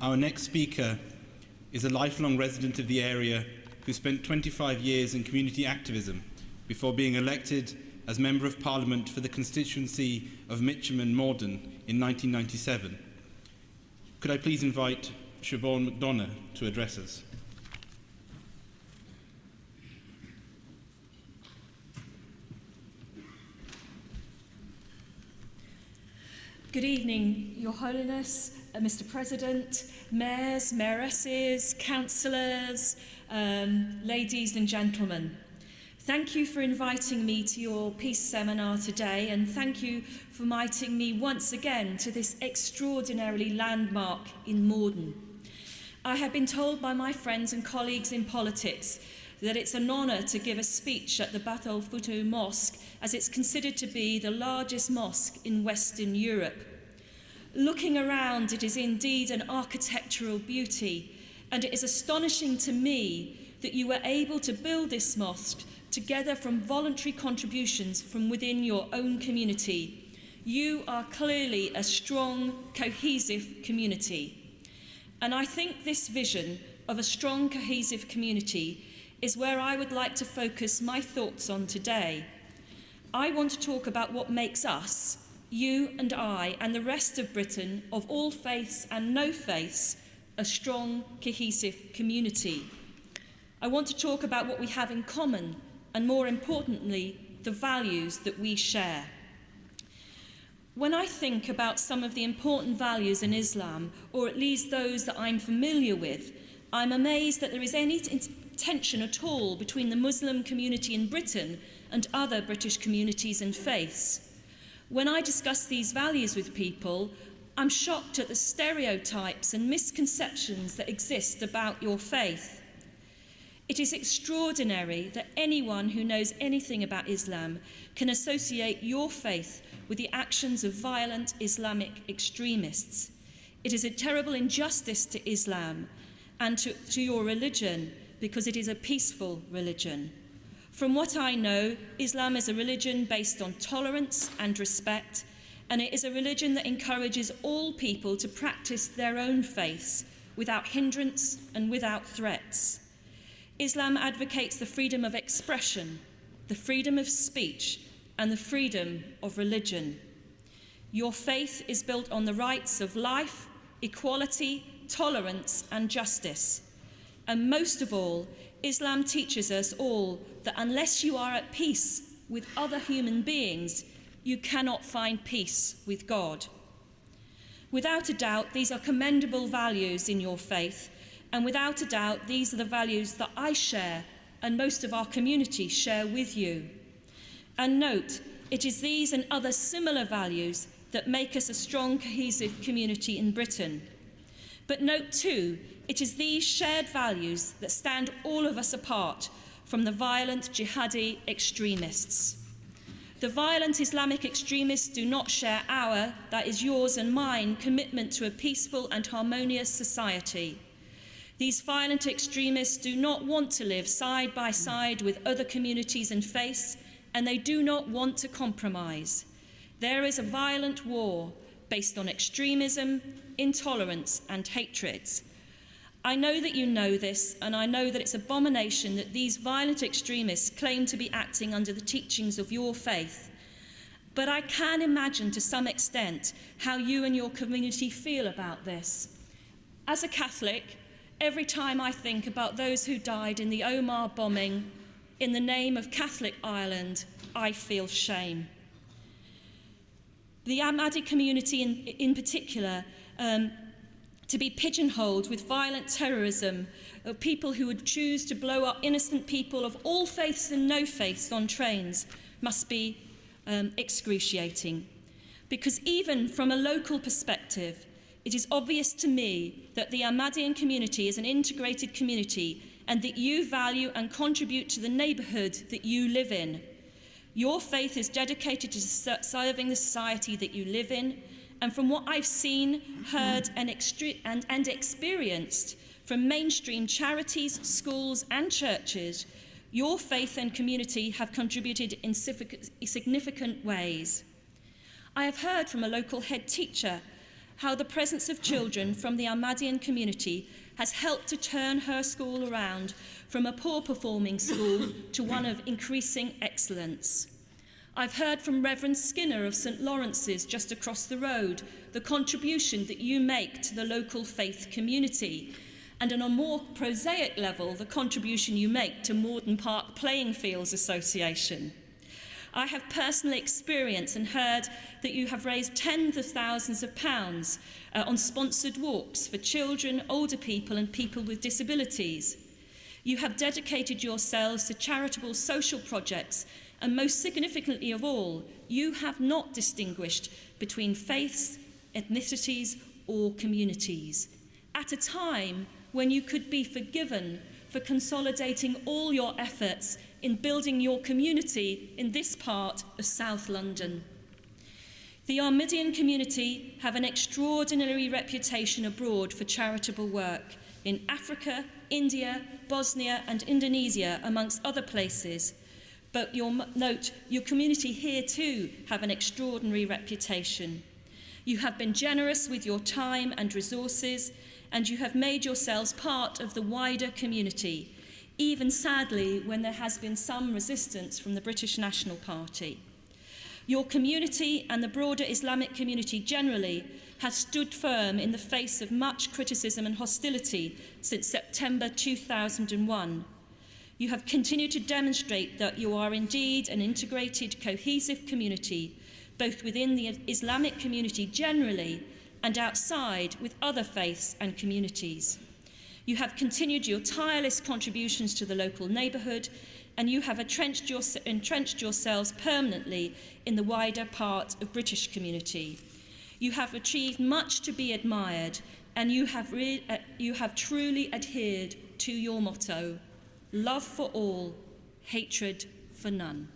Our next speaker is a lifelong resident of the area who spent 25 years in community activism before being elected as Member of Parliament for the constituency of Mitcham and Morden in 1997. Could I please invite Siobhan Mcdonagh to address us? Good evening, Your Holiness, Mr. President, mayors, mayoresses, councillors, ladies and gentlemen. Thank you for inviting me to your peace seminar today, and thank you for inviting me once again to this extraordinarily landmark in Morden. I have been told by my friends and colleagues in politics that it's an honour to give a speech at the Bathol Futu Mosque, as it's considered to be the largest mosque in Western Europe. Looking around, it is indeed an architectural beauty, and it is astonishing to me that you were able to build this mosque together from voluntary contributions from within your own community. You are clearly a strong, cohesive community. And I think this vision of a strong, cohesive community is where I would like to focus my thoughts on today. I want to talk about what makes us, you and I, and the rest of Britain, of all faiths and no faiths, a strong, cohesive community. I want to talk about what we have in common, and more importantly, the values that we share. When I think about some of the important values in Islam, or at least those that I'm familiar with, I'm amazed that there is any tension at all between the Muslim community in Britain and other British communities and faiths. When I discuss these values with people, I'm shocked at the stereotypes and misconceptions that exist about your faith. It is extraordinary that anyone who knows anything about Islam can associate your faith with the actions of violent Islamic extremists. It is a terrible injustice to Islam and to your religion, because it is a peaceful religion. From what I know, Islam is a religion based on tolerance and respect, and it is a religion that encourages all people to practice their own faiths without hindrance and without threats. Islam advocates the freedom of expression, the freedom of speech, and the freedom of religion. Your faith is built on the rights of life, equality, tolerance, and justice. And most of all, Islam teaches us all that unless you are at peace with other human beings, you cannot find peace with God. Without a doubt, these are commendable values in your faith, and without a doubt, these are the values that I share and most of our community share with you. And note, it is these and other similar values that make us a strong, cohesive community in Britain. But note too, it is these shared values that stand all of us apart from the violent jihadi extremists. The violent Islamic extremists do not share our, that is yours and mine, commitment to a peaceful and harmonious society. These violent extremists do not want to live side by side with other communities and faiths, and they do not want to compromise. There is a violent war based on extremism, intolerance, and hatred. I know that you know this, and I know that it's an abomination that these violent extremists claim to be acting under the teachings of your faith. But I can imagine to some extent how you and your community feel about this. As a Catholic, every time I think about those who died in the Omagh bombing in the name of Catholic Ireland, I feel shame. The Ahmadiyya community in particular, to be pigeonholed with violent terrorism of people who would choose to blow up innocent people of all faiths and no faiths on trains must be excruciating. Because even from a local perspective, it is obvious to me that the Ahmadiyyan community is an integrated community and that you value and contribute to the neighbourhood that you live in. Your faith is dedicated to serving the society that you live in, and from what I've seen, heard, and experienced from mainstream charities, schools, and churches, your faith and community have contributed in significant ways. I have heard from a local head teacher how the presence of children from the Ahmadiyya community has helped to turn her school around from a poor-performing school to one of increasing excellence. I've heard from Reverend Skinner of St Lawrence's just across the road the contribution that you make to the local faith community, and on a more prosaic level, the contribution you make to Morden Park Playing Fields Association. I have personally experienced and heard that you have raised tens of thousands of pounds on sponsored walks for children, older people and people with disabilities. You have dedicated yourselves to charitable social projects, and most significantly of all, you have not distinguished between faiths, ethnicities or communities, at a time when you could be forgiven for consolidating all your efforts in building your community in this part of South London. The Ahmadiyya community have an extraordinary reputation abroad for charitable work in Africa, India, Bosnia and Indonesia, amongst other places. But note, your community here too have an extraordinary reputation. You have been generous with your time and resources, and you have made yourselves part of the wider community, even sadly when there has been some resistance from the British National Party. Your community and the broader Islamic community generally has stood firm in the face of much criticism and hostility since September 2001. You have continued to demonstrate that you are indeed an integrated, cohesive community, both within the Islamic community generally and outside with other faiths and communities. You have continued your tireless contributions to the local neighbourhood, and you have entrenched yourselves permanently in the wider part of British community. You have achieved much to be admired, and you have truly adhered to your motto, love for all, hatred for none.